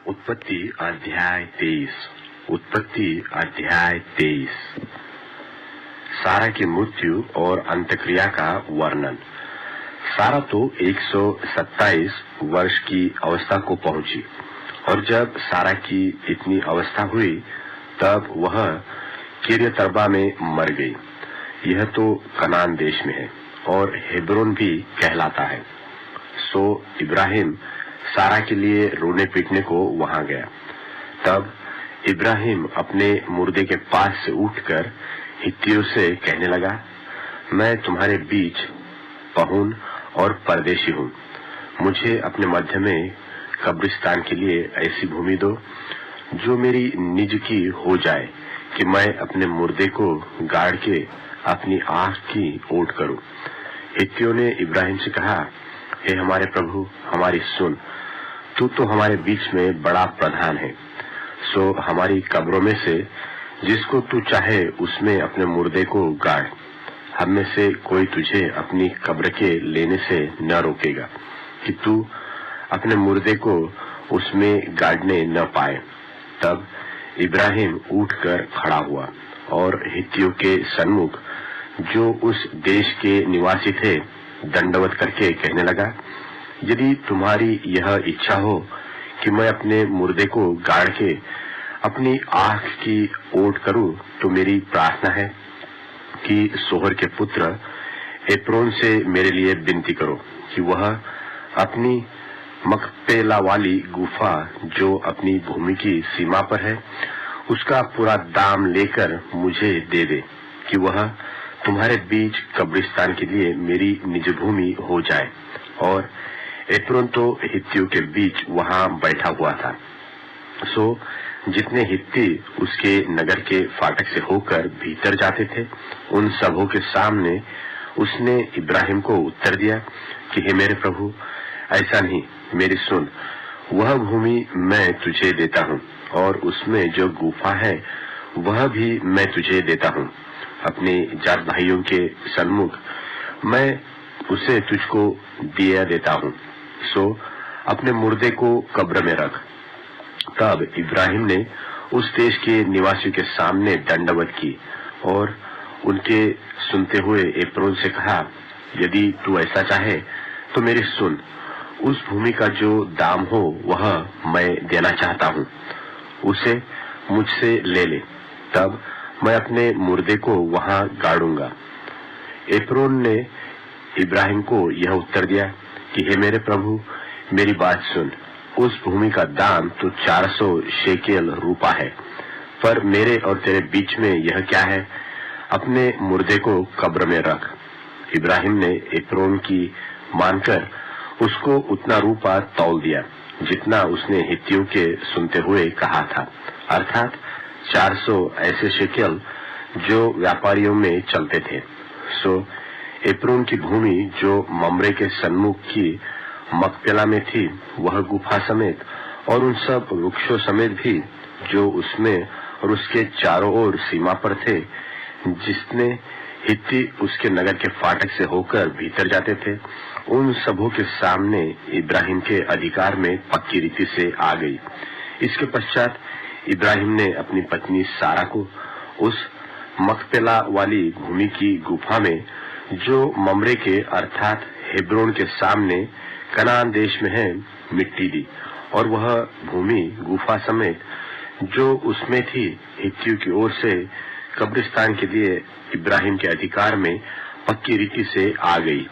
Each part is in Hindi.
उत्पत्ति अध्याय 23। उत्पत्ति अध्याय 23। सारा की मृत्यु और अंत्यक्रिया का वर्णन। सारा तो 127 वर्ष की अवस्था को पहुंची, और जब सारा की इतनी अवस्था हुई तब वह किर्यतर्बा में मर गई। यह तो कनान देश में है और हेब्रोन भी कहलाता है। सो इब्राहिम सारा के लिए रोने पीटने को वहां गया। तब इब्राहिम अपने मुर्दे के पास से उठकर हित्तियों से कहने लगा, मैं तुम्हारे बीच पहुन और परदेशी हूँ। मुझे अपने मध्य में कब्रिस्तान के लिए ऐसी भूमि दो जो मेरी निज की हो जाए, कि मैं अपने मुर्दे को गाड़ के अपनी आंख की ओट करूं। हित्तियों ने इब्राहिम से कहा, हे हमारे प्रभु, हमारी सुन, तू तो हमारे बीच में बड़ा प्रधान है। सो हमारी कब्रों में से जिसको तू चाहे उसमें अपने मुर्दे को गाड़। हम में से कोई तुझे अपनी कब्र के लेने से न रोकेगा कि तू अपने मुर्दे को उसमें गाड़ने न पाए। तब इब्राहिम उठकर खड़ा हुआ और हित्तियों के सन्मुख, जो उस देश के निवासी थे, दंडवत करके कहने लगा, यदि तुम्हारी यह इच्छा हो कि मैं अपने मुर्दे को गाड़ के अपनी आंख की ओट करूं, तो मेरी प्रार्थना है कि सोहर के पुत्र एप्रोन से मेरे लिए विनती करो कि वह अपनी मकपेला वाली गुफा, जो अपनी भूमि की सीमा पर है, उसका पूरा दाम लेकर मुझे दे दे, कि वह तुम्हारे बीच कब्रिस्तान के लिए मेरी निज भूमि हो जाए। और एप्रोन तो हित्तियों के बीच वहां बैठा हुआ था। सो जितने हित्ती उसके नगर के फाटक से होकर भीतर जाते थे, उन सबों के सामने उसने इब्राहिम को उत्तर दिया कि हे मेरे प्रभु, ऐसा नहीं, मेरी सुन, वह भूमि मैं तुझे देता हूँ, और उसमें जो गुफा है वह भी मैं तुझे देता हूँ। अपने जात भाइयों के सन्मुख मैं उसे तुझको दिया देता हूँ। सो अपने मुर्दे को कब्र में रख। तब इब्राहिम ने उस देश के निवासियों के सामने दंडवत की और उनके सुनते हुए एप्रोन से कहा, यदि तू ऐसा चाहे तो मेरी सुन, उस भूमि का जो दाम हो वह मैं देना चाहता हूँ, उसे मुझसे ले ले, तब मैं अपने मुर्दे को वहां गाड़ूंगा। एप्रोन ने इब्राहिम को यह उत्तर दिया कि हे मेरे प्रभु, मेरी बात सुन, उस भूमि का दाम तो 400 शेकेल रूपा है, पर मेरे और तेरे बीच में यह क्या है, अपने मुर्दे को कब्र में रख। इब्राहिम ने एप्रोन की मानकर उसको उतना रूपा तौल दिया जितना उसने हित्तियों के सुनते हुए कहा था, अर्थात 400 ऐसे शेकेल जो व्यापारियों में चलते थे। सो एप्रोन की भूमि जो ममरे के सन्मुख की मकपेला में थी, वह गुफा समेत और उन सब वृक्षों समेत भी जो उसमें और उसके चारों ओर सीमा पर थे, जिसने हित्ती उसके नगर के फाटक से होकर भीतर जाते थे, उन सबों के सामने इब्राहिम के अधिकार में पक्की रीति से आ गई। इसके पश्चात इब्राहिम ने अपनी पत्नी सारा को उस मकपेला वाली भूमि की गुफा में, जो ममरे के अर्थात हेब्रोन के सामने कनान देश में है, मिट्टी दी, और वह भूमि गुफा समेत जो उसमें थी हित्तियों की ओर से कब्रिस्तान के लिए इब्राहिम के अधिकार में पक्की रीति से आ गई।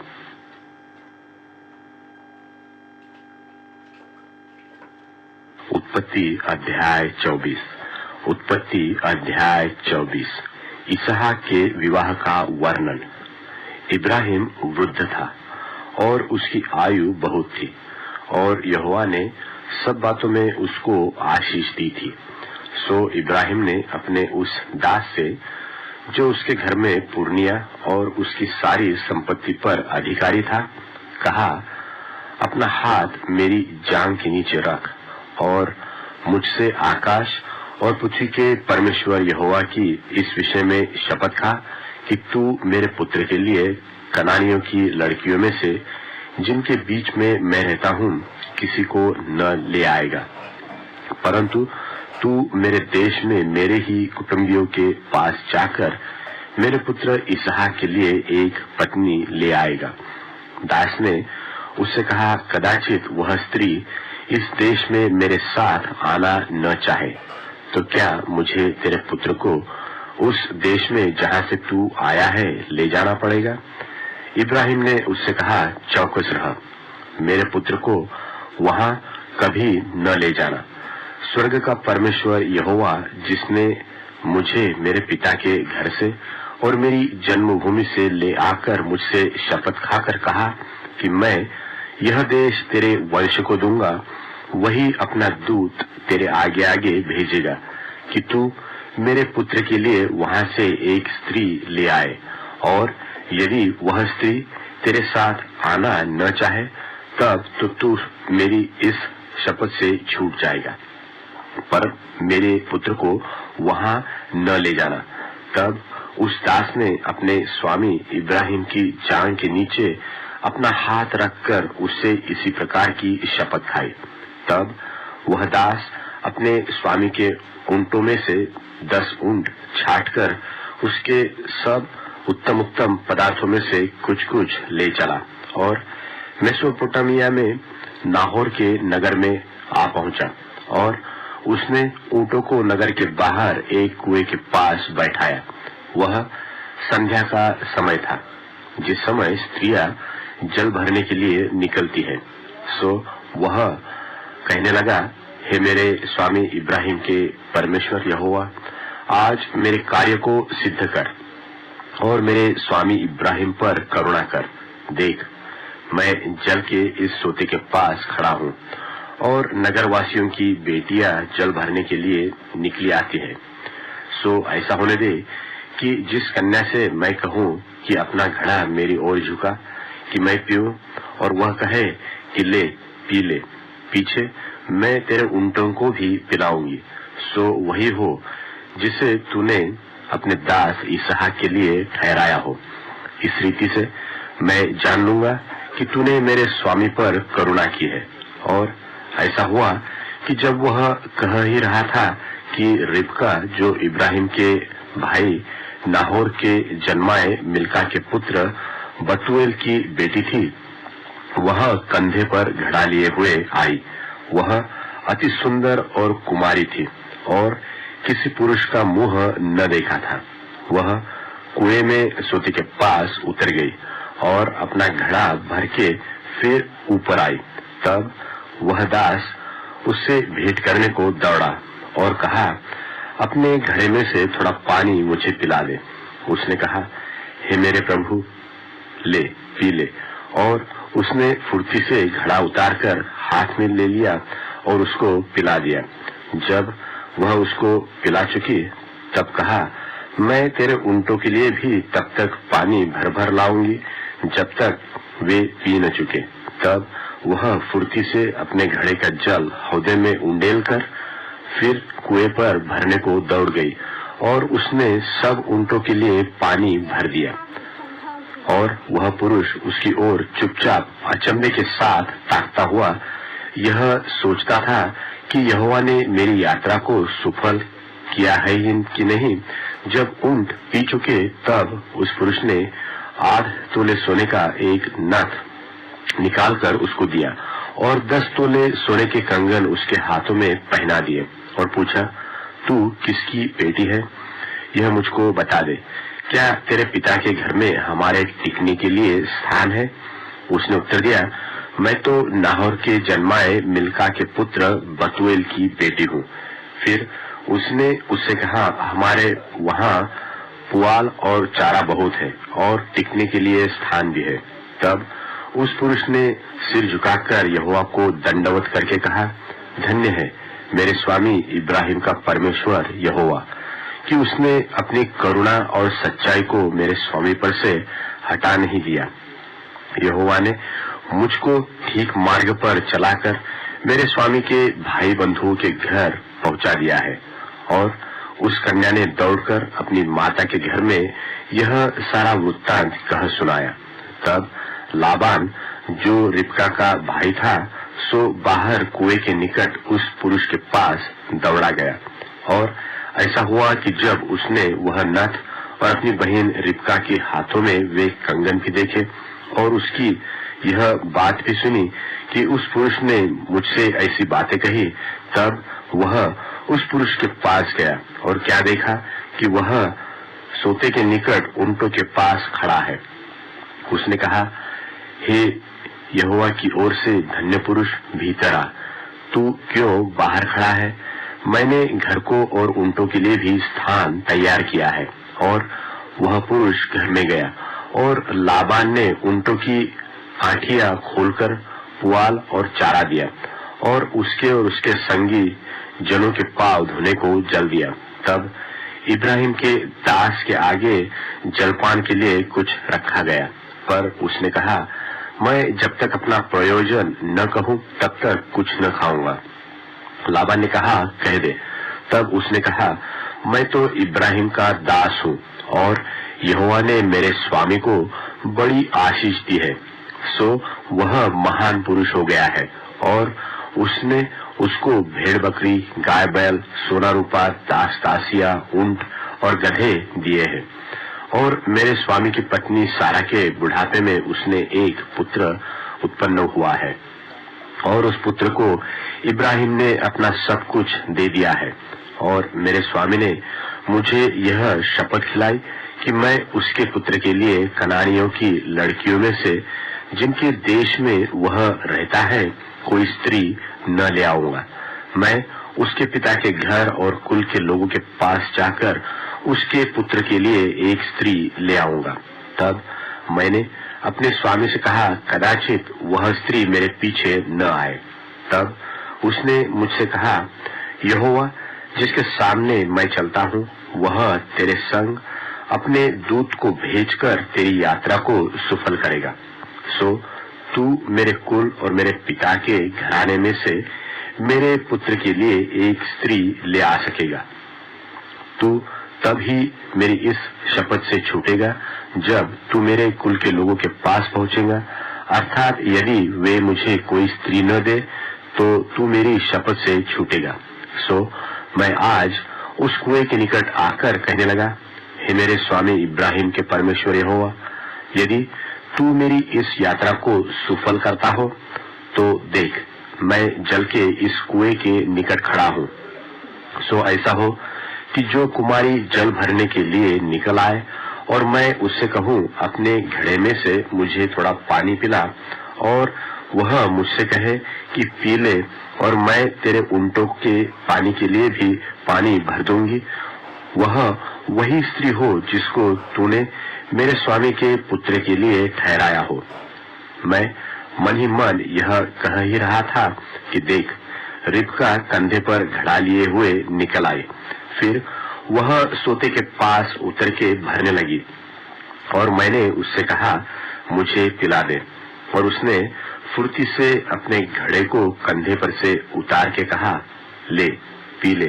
उत्पत्ति अध्याय 24। उत्पत्ति अध्याय 24। इसहाक के विवाह का वर्णन। इब्राहिम वृद्ध था और उसकी आयु बहुत थी, और यहोवा ने सब बातों में उसको आशीष दी थी। सो इब्राहिम ने अपने उस दास से, जो उसके घर में पुरनिया और उसकी सारी संपत्ति पर अधिकारी था, कहा, अपना हाथ मेरी जांघ के नीचे रख और मुझसे आकाश और पृथ्वी के परमेश्वर यहोवा की इस विषय में शपथ खा कि तू मेरे पुत्र के लिए कनानियों की लड़कियों में से, जिनके बीच में मैं रहता हूँ, किसी को न ले आएगा। परंतु तू मेरे देश में मेरे ही कुटुंबियों के पास जाकर मेरे पुत्र इसहाक के लिए एक पत्नी ले आएगा। दास ने उससे कहा, कदाचित वह स्त्री इस देश में मेरे साथ आना न चाहे तो क्या मुझे तेरे पुत्र को उस देश में जहाँ से तू आया है ले जाना पड़ेगा? इब्राहिम ने उससे कहा, चौकस रह, मेरे पुत्र को वहाँ कभी न ले जाना। स्वर्ग का परमेश्वर यहोवा, जिसने मुझे मेरे पिता के घर से और मेरी जन्मभूमि से ले आकर मुझसे शपथ खाकर कहा कि मैं यह देश तेरे वंश को दूंगा, वही अपना दूत तेरे आगे आगे भेजेगा कि तू मेरे पुत्र के लिए वहां से एक स्त्री ले आए, और यदि वह स्त्री तेरे साथ आना न चाहे तब तो तू मेरी इस शपथ से छूट जाएगा, पर मेरे पुत्र को वहां न ले जाना। तब उस दास ने अपने स्वामी इब्राहिम की जांघ के नीचे अपना हाथ रखकर उससे इसी प्रकार की शपथ खाई। तब वह दास अपने स्वामी के ऊंटों में से 10 ऊंट छांटकर उसके सब उत्तम उत्तम पदार्थों में से कुछ कुछ ले चला और मेसोपोटामिया में नाहोर के नगर में आ पहुंचा, और उसने ऊंटों को नगर के बाहर एक कुएं के पास बैठाया। वह संध्या का समय था, जिस समय स्त्रियां जल भरने के लिए निकलती है। सो वह कहने लगा, हे मेरे स्वामी इब्राहिम के परमेश्वर यहोवा, आज मेरे कार्य को सिद्ध कर और मेरे स्वामी इब्राहिम पर करुणा कर। देख, मैं जल के इस सोते के पास खड़ा हूँ और नगरवासियों की बेटियां जल भरने के लिए निकली आती है। सो ऐसा होने दे कि जिस कन्या से मैं कहूँ कि अपना घड़ा मेरी ओर झुका कि मैं पीऊं, और वह कहे कि ले पी ले, पीछे मैं तेरे ऊंटों को भी पिलाऊंगी, सो वही हो जिसे तूने अपने दास इसहाक के लिए ठहराया हो। इस रीति से मैं जान लूंगा कि तूने मेरे स्वामी पर करुणा की है। और ऐसा हुआ कि जब वह कह ही रहा था कि रिबका, जो इब्राहिम के भाई नाहोर के जन्माए मिल्का के पुत्र बतूएल की बेटी थी, वह कंधे पर घड़ा लिए हुए आई। वह अति सुंदर और कुमारी थी और किसी पुरुष का मुंह न देखा था। वह कुएं में सोते के पास उतर गई और अपना घड़ा भर के फिर ऊपर आई। तब वह दास उससे भेंट करने को दौड़ा और कहा, अपने घड़े में से थोड़ा पानी मुझे पिला दे। उसने कहा, हे मेरे प्रभु, ले पी ले। और उसने फुर्ती से घड़ा उतारकर हाथ में ले लिया और उसको पिला दिया। जब वह उसको पिला चुकी तब कहा, मैं तेरे ऊंटों के लिए भी तब तक पानी भर भर लाऊंगी जब तक वे पी न चुके। तब वह फुर्ती से अपने घड़े का जल हौदे में उंडेल कर फिर कुएं पर भरने को दौड़ गई और उसने सब ऊंटों के लिए पानी भर दिया। और वह पुरुष उसकी ओर चुपचाप अचंभे के साथ ताकता हुआ यह सोचता था कि यहोवा ने मेरी यात्रा को सफल किया है कि नहीं। जब ऊंट पी चुके तब उस पुरुष ने 8 तोले सोने का एक नथ निकालकर उसको दिया और 10 तोले सोने के कंगन उसके हाथों में पहना दिए और पूछा, तू किसकी बेटी है? यह मुझको बता दे। क्या तेरे पिता के घर में हमारे टिकने के लिए स्थान है? उसने उत्तर दिया, मैं तो नाहोर के जन्माए मिल्का के पुत्र बतूएल की बेटी हूँ। फिर उसने उससे कहा, हमारे वहाँ पुआल और चारा बहुत है और टिकने के लिए स्थान भी है। तब उस पुरुष ने सिर झुकाकर यहोवा को दंडवत करके कहा, धन्य है मेरे स्वामी इब्राहिम का परमेश्वर यहोवा कि उसने अपनी करुणा और सच्चाई को मेरे स्वामी पर से हटा नहीं दिया। यहोवा ने मुझको ठीक मार्ग पर चलाकर मेरे स्वामी के भाई बंधुओं के घर पहुंचा दिया है। और उस कन्या ने दौड़कर अपनी माता के घर में यह सारा वृत्तांत कह सुनाया। तब लाबान, जो रिबका का भाई था, सो बाहर कुएं के निकट उस पुरुष के पास दौड़ा गया। और ऐसा हुआ कि जब उसने वह नथ और अपनी बहन रिबका के हाथों में वे कंगन भी देखे और उसकी यह बात भी सुनी कि उस पुरुष ने मुझसे ऐसी बातें कही, तब वह उस पुरुष के पास गया और क्या देखा कि वह सोते के निकट ऊंटों के पास खड़ा है। उसने कहा, हे यहोवा की ओर से धन्य पुरुष, भीतर आ। तू क्यों बाहर खड़ा है? मैंने घर को और ऊंटों के लिए भी स्थान तैयार किया है। और वह पुरुष घर में गया और लाबान ने ऊंटों की आंखियां खोलकर पुआल और चारा दिया और उसके संगी जनों के पांव धोने को जल दिया। तब इब्राहिम के दास के आगे जलपान के लिए कुछ रखा गया, पर उसने कहा, मैं जब तक अपना प्रयोजन न कहूं तब तक कुछ न खाऊंगा। लाबान ने कहा, कह दे। तब उसने कहा, मैं तो इब्राहिम का दास हूँ और यहोवा ने मेरे स्वामी को बड़ी आशीष दी है, सो वह महान पुरुष हो गया है। और उसने उसको भेड़ बकरी, गाय बैल, सोना रूपा, दास दासिया, ऊंट और गधे दिए हैं। और मेरे स्वामी की पत्नी सारा के बुढ़ापे में उसने एक पुत्र उत्पन्न हुआ है और उस पुत्र को इब्राहिम ने अपना सब कुछ दे दिया है। और मेरे स्वामी ने मुझे यह शपथ खिलाई कि मैं उसके पुत्र के लिए कनानियों की लड़कियों में से जिनके देश में वह रहता है कोई स्त्री न ले आऊंगा। मैं उसके पिता के घर और कुल के लोगों के पास जाकर उसके पुत्र के लिए एक स्त्री ले आऊंगा। तब मैंने अपने स्वामी से कहा, कदाचित वह स्त्री मेरे पीछे न आए। तब उसने मुझसे कहा, यहोवा जिसके सामने मैं चलता हूँ वह तेरे संग अपने दूत को भेजकर तेरी यात्रा को सफल करेगा। सो तू मेरे कुल और मेरे पिता के घराने में से मेरे पुत्र के लिए एक स्त्री ले आ सकेगा। तू तब ही मेरी इस शपथ से छूटेगा जब तू मेरे कुल के लोगों के पास पहुंचेगा, अर्थात यदि वे मुझे कोई स्त्री न दे तो तू मेरी शपथ से छूटेगा। सो मैं आज उस कुएं के निकट आकर कहने लगा, हे मेरे स्वामी इब्राहिम के परमेश्वर यहोवा, यदि तू मेरी इस यात्रा को सफल करता हो तो देख, मैं जल के इस कुएं के निकट खड़ा हूँ। सो ऐसा हो कि जो कुमारी जल भरने के लिए निकल आए और मैं उससे कहूँ, अपने घड़े में से मुझे थोड़ा पानी पिला, और वह मुझसे कहे कि पी ले, और मैं तेरे ऊंटों के पानी के लिए भी पानी भर दूंगी, वह वही स्त्री हो जिसको तूने मेरे स्वामी के पुत्र के लिए ठहराया हो। मैं मन ही मन यह कह ही रहा था कि देख, रिबका कंधे पर घड़ा लिए हुए निकल आई। फिर वह सोते के पास उतर के भरने लगी और मैंने उससे कहा, मुझे पिला दे। और उसने फुर्ती से अपने घड़े को कंधे पर से उतार के कहा, ले पी ले,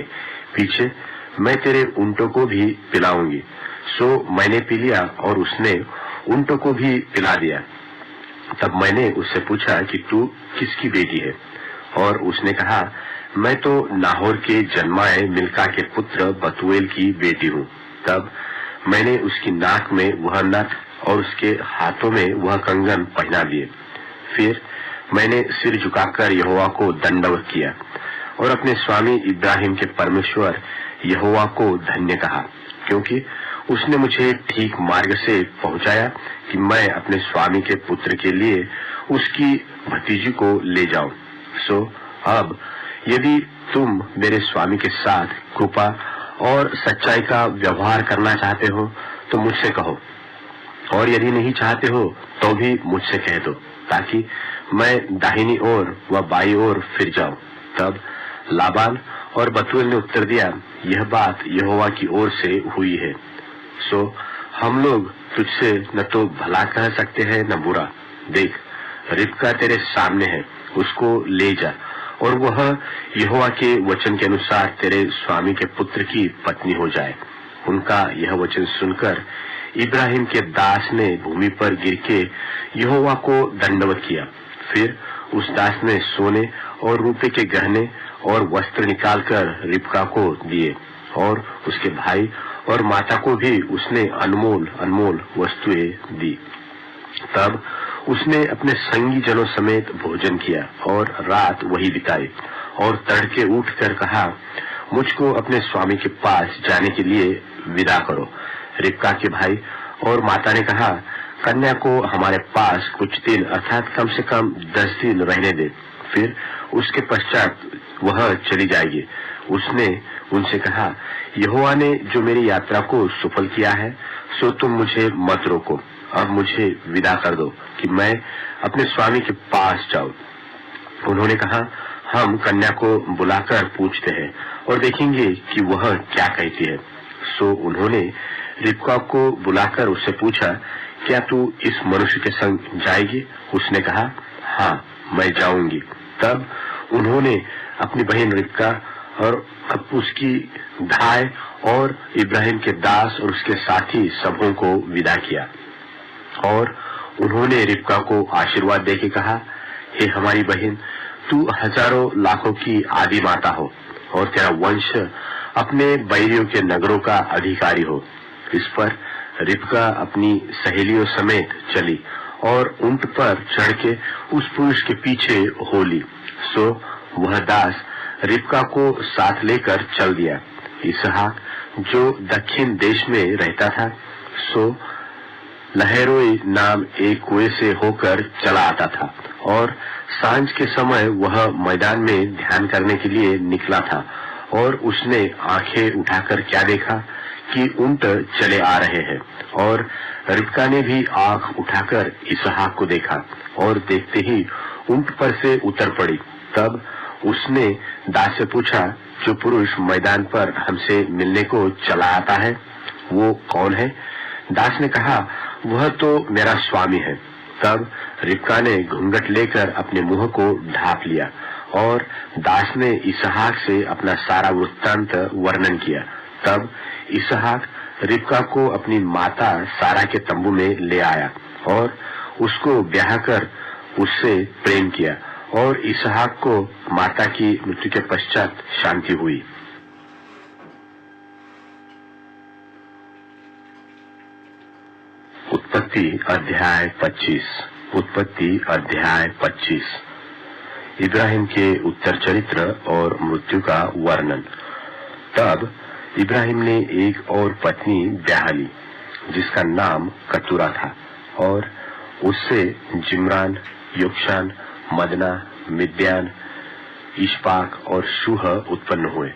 पीछे मैं तेरे ऊंटों को भी पिलाऊंगी। सो मैंने पी लिया और उसने ऊंटों को भी पिला दिया। तब मैंने उससे पूछा कि तू किसकी बेटी है? और उसने कहा, मैं तो नाहोर के जन्माए मिल्का के पुत्र बतूएल की बेटी हूँ। तब मैंने उसकी नाक में वह नथ और उसके हाथों में वह कंगन पहना दिए। फिर मैंने सिर झुकाकर यहोवा को दंडवत किया और अपने स्वामी इब्राहिम के परमेश्वर यहोवा को धन्य कहा, क्योंकि उसने मुझे ठीक मार्ग से पहुंचाया कि मैं अपने स्वामी के पुत्र के लिए उसकी भतीजी को ले जाऊं। सो अब यदि तुम मेरे स्वामी के साथ कृपा और सच्चाई का व्यवहार करना चाहते हो तो मुझसे कहो, और यदि नहीं चाहते हो तो भी मुझसे कह दो, ताकि मैं दाहिनी ओर व बाई ओर फिर जाऊं। तब लाबान और बतूएल ने उत्तर दिया, यह बात यहोवा की ओर से हुई है। सो हम लोग तुझसे न तो भला कह सकते हैं न बुरा। देख, रिबका तेरे सामने है, उसको ले जा, और वह यहोवा के वचन के अनुसार तेरे स्वामी के पुत्र की पत्नी हो जाए। उनका यह वचन सुनकर इब्राहिम के दास ने भूमि पर गिर के यहोवा को दंडवत किया। फिर उस दास ने सोने और रूपे के गहने और वस्त्र निकालकर रिबका को दिए, और उसके भाई और माता को भी उसने अनमोल अनमोल वस्तुएं दी। तब उसने अपने संगी जनों समेत भोजन किया और रात वही बिताई, और तड़के उठकर कहा, मुझको अपने स्वामी के पास जाने के लिए विदा करो। रिबका के भाई और माता ने कहा, कन्या को हमारे पास कुछ दिन अर्थात कम से कम 10 दिन रहने दे, फिर उसके पश्चात वह चली जाएगी। उसने उनसे कहा, यहोवा ने जो मेरी यात्रा को सफल किया है, सो तुम मुझे मत रोको। अब मुझे विदा कर दो कि मैं अपने स्वामी के पास जाऊं। उन्होंने कहा, हम कन्या को बुलाकर पूछते हैं और देखेंगे कि वह क्या कहती है। सो उन्होंने रिबका को बुलाकर उससे पूछा, क्या तू इस मनुष्य के संग जाएगी? उसने कहा, हाँ, मैं जाऊंगी। तब उन्होंने अपनी बहन रिबका और उसकी धाय और इब्राहिम के दास और उसके साथी सबों को विदा किया, और उन्होंने रिबका को आशीर्वाद देके कहा, हे हमारी बहन, तू हजारों लाखों की आदि माता हो, और तेरा वंश अपने बैरियों के नगरों का अधिकारी हो। इस पर रिबका अपनी सहेलियों समेत चली और ऊंट पर चढ़ के उस पुरुष के पीछे हो ली। सो वह दास रिबका को साथ लेकर चल दिया। इसहाक जो दक्षिण देश में रहता था, सो लहरोई नाम एक कुएं से होकर चला आता था, और सांझ के समय वह मैदान में ध्यान करने के लिए निकला था, और उसने आंखें उठाकर क्या देखा कि ऊंट चले आ रहे हैं, और रिबका ने भी आंख उठाकर इसहाक को देखा, और देखते ही ऊंट पर से उतर पड़ी। तब उसने दास से पूछा, जो पुरुष मैदान पर हमसे मिलने को चला आता है, वो कौन है? दास ने कहा, वह तो मेरा स्वामी है। तब रिबका ने घूंघट लेकर अपने मुंह को ढांप लिया, और दास ने इसहाक से अपना सारा वृत्तांत वर्णन किया। तब इसहाक रिबका को अपनी माता सारा के तंबू में ले आया, और उसको ब्याह कर उससे प्रेम किया, और इसहाक को माता की मृत्यु के पश्चात शांति हुई। उत्पत्ति अध्याय 25। उत्पत्ति अध्याय 25। इब्राहिम के उत्तर चरित्र और मृत्यु का वर्णन। तब इब्राहिम ने एक और पत्नी ब्याह ली, जिसका नाम कतूरा था, और उससे जिम्रान, योक्षान, मदना, मिद्यान, इश्बाक और शूह उत्पन्न हुए,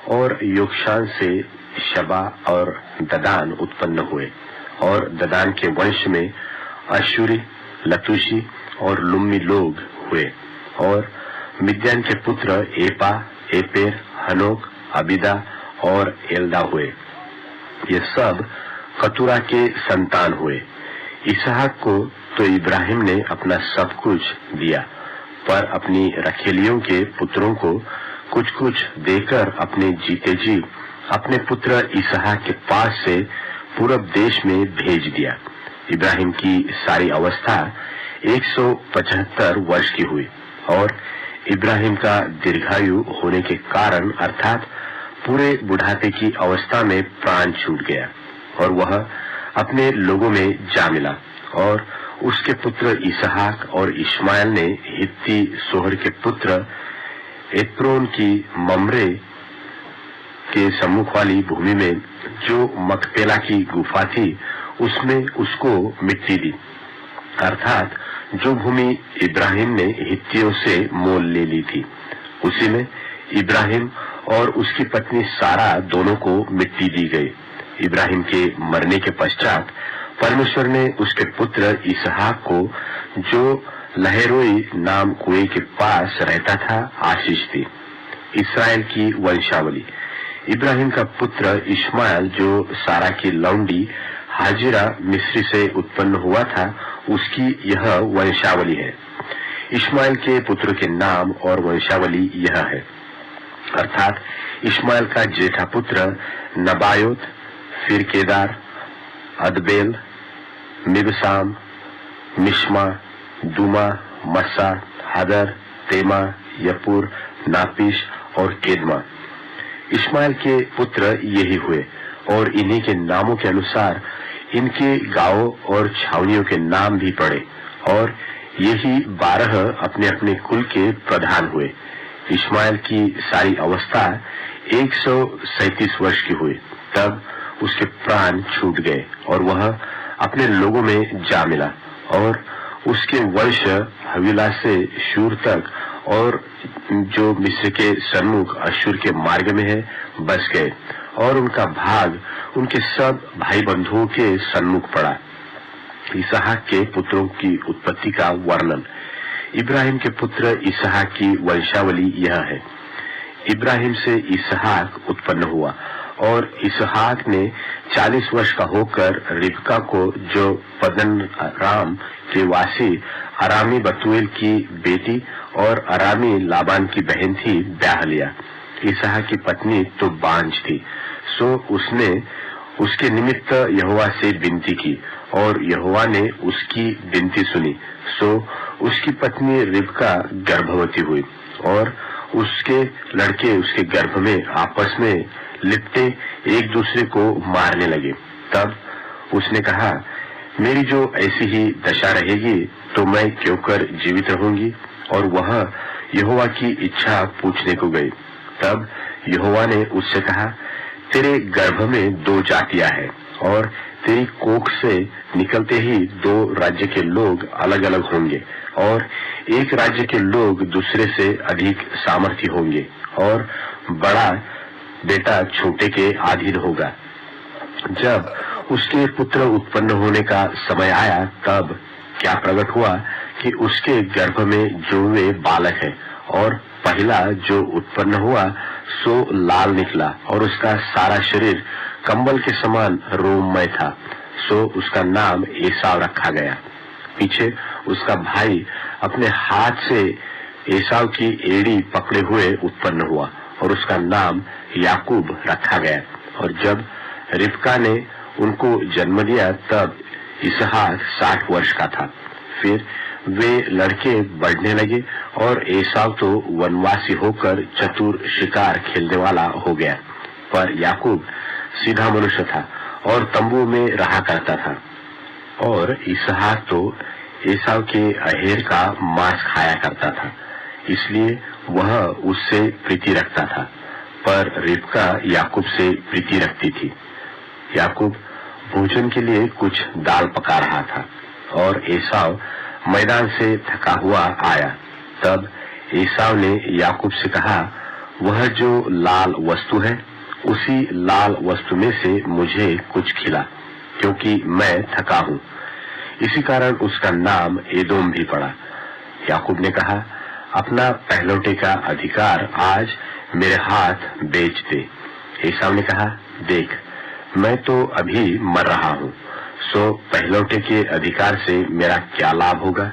और योक्षान से शबा और ददान उत्पन्न हुए, और ददान के वंश में अशूरी, लतूशी और लुम्मी लोग हुए, और मिद्यान के पुत्र एपा, एपेर, हनोक, अबिदा और एल्दा हुए। ये सब कतूरा के संतान हुए। इसहाक को तो इब्राहिम ने अपना सब कुछ दिया, पर अपनी रखेलियों के पुत्रों को कुछ कुछ देकर अपने जीते जी अपने पुत्र इसहाक के पास से पूरब देश में भेज दिया। इब्राहिम की सारी अवस्था 175 वर्ष की हुई, और इब्राहिम का दीर्घायु होने के कारण अर्थात पूरे बुढ़ापे की अवस्था में प्राण छूट गया, और वह अपने लोगों में जा मिला। और उसके पुत्र इसहाक और इश्माएल ने हित्ती सोहर के पुत्र एप्रोन की ममरे के सम्मुख वाली भूमि में जो मकपेला की गुफा थी, उसमें उसको मिट्टी दी, अर्थात जो भूमि इब्राहिम ने हित्तियों से मोल ले ली थी, उसी में इब्राहिम और उसकी पत्नी सारा दोनों को मिट्टी दी गई। इब्राहिम के मरने के पश्चात परमेश्वर ने उसके पुत्र इसहाक को, जो लहरोई नाम कुएं के पास रहता था, आशीष दी। इस्राएल की वंशावली। इब्राहिम का पुत्र इश्माएल, जो सारा की लौंडी हाजिरा मिस्री से उत्पन्न हुआ था, उसकी यह वंशावली है। इश्माएल के पुत्र के नाम और वंशावली यह है, अर्थात इश्माएल का जेठा पुत्र नबायोत, फिर केदार, अदबेल, मिबसाम, मिश्मा, दुमा मस्सा, हदर, तेमा, यपुर, नापिश और केदमा। इस्माइल के पुत्र यही हुए और इन्हीं के नामों के अनुसार इनके गांवों और छावनियों के नाम भी पड़े और यही 12 अपने अपने कुल के प्रधान हुए। इस्माइल की सारी अवस्था 137 वर्ष की हुई, तब उसके प्राण छूट गए और वह अपने लोगों में जा मिला और उसके वंश हवीला से शूर तक और जो मिस्र के सन्मुख अश्शूर के मार्ग में है बस गए और उनका भाग उनके सब भाई बंधुओं के सन्मुख पड़ा। इसहाक के पुत्रों की उत्पत्ति का वर्णन। इब्राहिम के पुत्र इसहाक की वंशावली यह है। इब्राहिम से इसहाक उत्पन्न हुआ और इसहाक ने 40 वर्ष का होकर रिबका को, जो पदन राम के वासी अरामी बतूएल की बेटी और अरामी लाबान की बहन थी, ब्याह लिया। इसहाक की पत्नी तो बांझ थी, सो उसने उसके निमित्त यहोवा से विनती की और यहोवा ने उसकी विनती सुनी। सो उसकी पत्नी रिबका गर्भवती हुई और उसके लड़के उसके गर्भ में आपस में लिपटे एक दूसरे को मारने लगे। तब उसने कहा, मेरी जो ऐसी ही दशा रहेगी तो मैं क्यों कर जीवित रहूंगी? और वह यहोवा की इच्छा पूछने को गई। तब यहोवा ने उससे कहा, तेरे गर्भ में 2 जातियां हैं और तेरी कोख से निकलते ही 2 राज्य के लोग अलग अलग होंगे और एक राज्य के लोग दूसरे से अधिक सामर्थी होंगे और बड़ा बेटा छोटे के अधीन होगा। जब उसके पुत्र उत्पन्न होने का समय आया, तब क्या प्रकट हुआ कि उसके गर्भ में जो वे बालक है और पहला जो उत्पन्न हुआ सो लाल निकला और उसका सारा शरीर कंबल के समान रोममय था, सो उसका नाम एसाव रखा गया। पीछे उसका भाई अपने हाथ से एसाव की एड़ी पकड़े हुए उत्पन्न हुआ और उसका नाम याकूब रखा गया। और जब रिबका ने उनको जन्म दिया, तब इसहाक 60 वर्ष का था। फिर वे लड़के बढ़ने लगे और एसाव तो वनवासी होकर चतुर शिकार खेलने वाला हो गया, पर याकूब सीधा मनुष्य था और तंबू में रहा करता था। और इसहाक तो एसाव के अहेर का मांस खाया करता था, इसलिए वह उससे प्रीति रखता था, पर रिबका याकूब से प्रीति रखती थी। याकूब भोजन के लिए कुछ दाल पका रहा था और एसाव मैदान से थका हुआ आया। तब एसाव ने याकूब से कहा, वह जो लाल वस्तु है उसी लाल वस्तु में से मुझे कुछ खिला, क्योंकि मैं थका हूँ। इसी कारण उसका नाम एदोम भी पड़ा। याकूब ने कहा, अपना पहलौठे का अधिकार आज मेरे हाथ बेच दे। एसाव ने कहा, देख, मैं तो अभी मर रहा हूँ, सो पहलौठे के अधिकार से मेरा क्या लाभ होगा?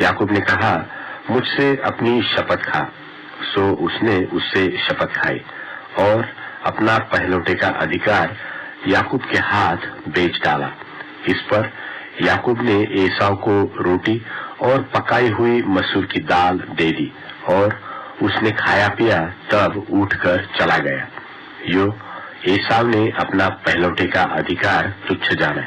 याकूब ने कहा, मुझसे अपनी शपथ खा। सो उसने उससे शपथ खाई और अपना पहलौठे का अधिकार याकूब के हाथ बेच डाला। इस पर याकूब ने एसाव को रोटी और पकाई हुई मसूर की दाल दे दी और उसने खाया पिया, तब उठकर चला गया। यो एसाव ने अपना पहलौठे का अधिकार तुच्छ जाना।